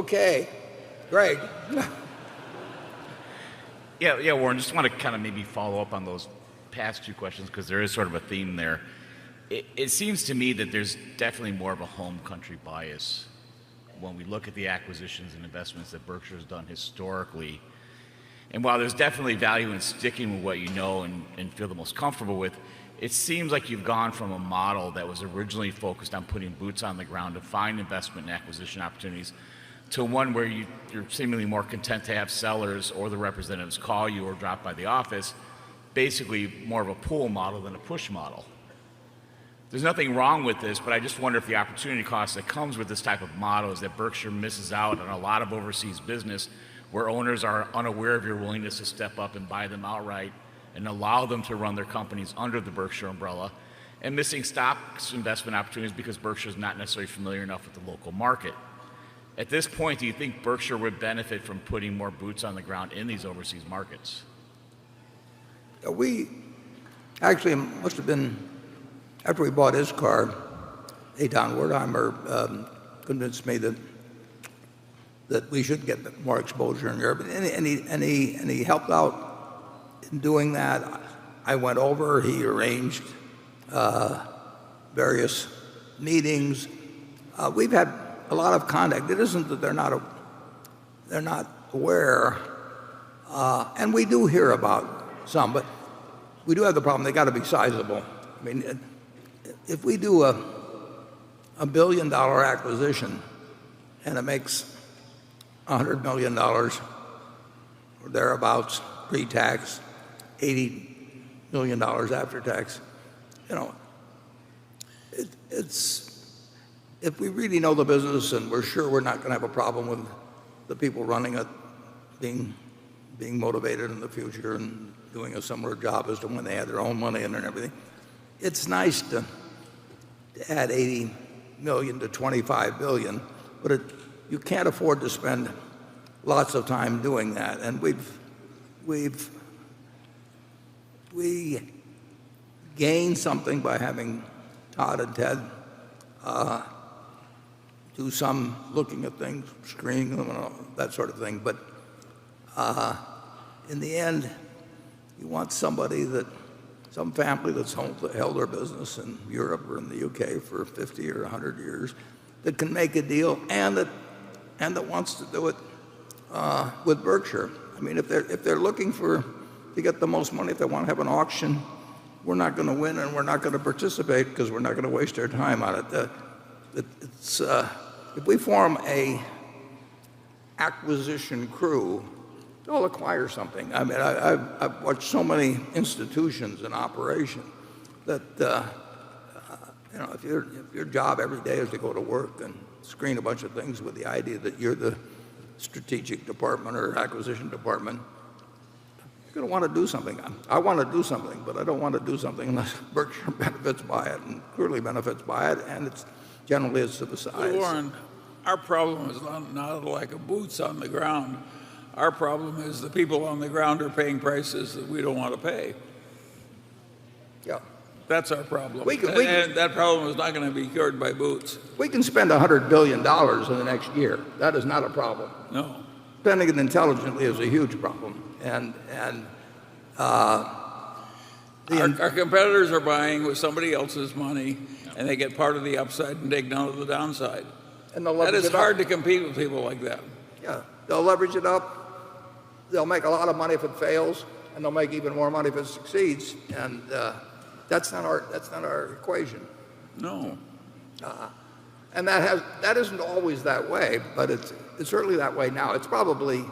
Okay, Greg. Yeah, Warren, just want to kind of maybe follow up on those past two questions because there is sort of a theme there. It seems to me that there's definitely more of a home country bias when we look at the acquisitions and investments that Berkshire has done historically. And while there's definitely value in sticking with what you know and feel the most comfortable with, it seems like you've gone from a model that was originally focused on putting boots on the ground to find investment and acquisition opportunities to one where you're seemingly more content to have sellers or the representatives call you or drop by the office, basically more of a pull model than a push model. There's nothing wrong with this, but I just wonder if the opportunity cost that comes with this type of model is that Berkshire misses out on a lot of overseas business where owners are unaware of your willingness to step up and buy them outright and allow them to run their companies under the Berkshire umbrella, and missing stocks investment opportunities because Berkshire is not necessarily familiar enough with the local market. At this point, do you think Berkshire would benefit from putting more boots on the ground in these overseas markets? We actually must have been, after we bought his car, Eitan Wertheimer convinced me that we should get more exposure in Europe, and he helped out in doing that. I went over, he arranged various meetings. We've had a lot of contact. It isn't that they're not aware, and we do hear about some, but we do have the problem, they got to be sizable. I mean, if we do a $1 billion acquisition and it makes $100 million or thereabouts pre-tax, $80 million after tax, if we really know the business and we're sure we're not going to have a problem with the people running it being motivated in the future and doing a similar job as to when they had their own money in and everything, it's nice to add 80 million to 25 billion, but you can't afford to spend lots of time doing that. And we gain something by having Todd and Ted do some looking at things, screening them, and all that sort of thing. But in the end, you want some family that's held their business in Europe or in the UK for 50 or 100 years that can make a deal and that wants to do it with Berkshire. I mean, if they're looking to get the most money, if they want to have an auction, we're not going to win and we're not going to participate because we're not going to waste our time on it. If we form a acquisition crew, they'll acquire something. I mean, I've watched so many institutions in operation that if your job every day is to go to work and screen a bunch of things with the idea that you're the strategic department or acquisition department, you're going to want to do something. I want to do something, but I don't want to do something unless Berkshire benefits by it and clearly benefits by it, and it's generally it's to the size. Well, Warren, our problem is not a lack of boots on the ground. Our problem is the people on the ground are paying prices that we don't want to pay. Yeah. That's our problem. And that problem is not going to be cured by boots. We can spend $100 billion in the next year. That is not a problem. No. Spending it intelligently is a huge problem. Our competitors are buying with somebody else's money, and they get part of the upside and take none of the downside. And they'll that is hard to compete with people like that. Yeah, they'll leverage it up. They'll make a lot of money if it fails, and they'll make even more money if it succeeds. And that's not our equation. No. And that isn't always that way, but it's certainly that way now. It's probably.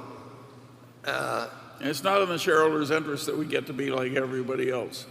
It's not in the shareholders' interest that we get to be like everybody else.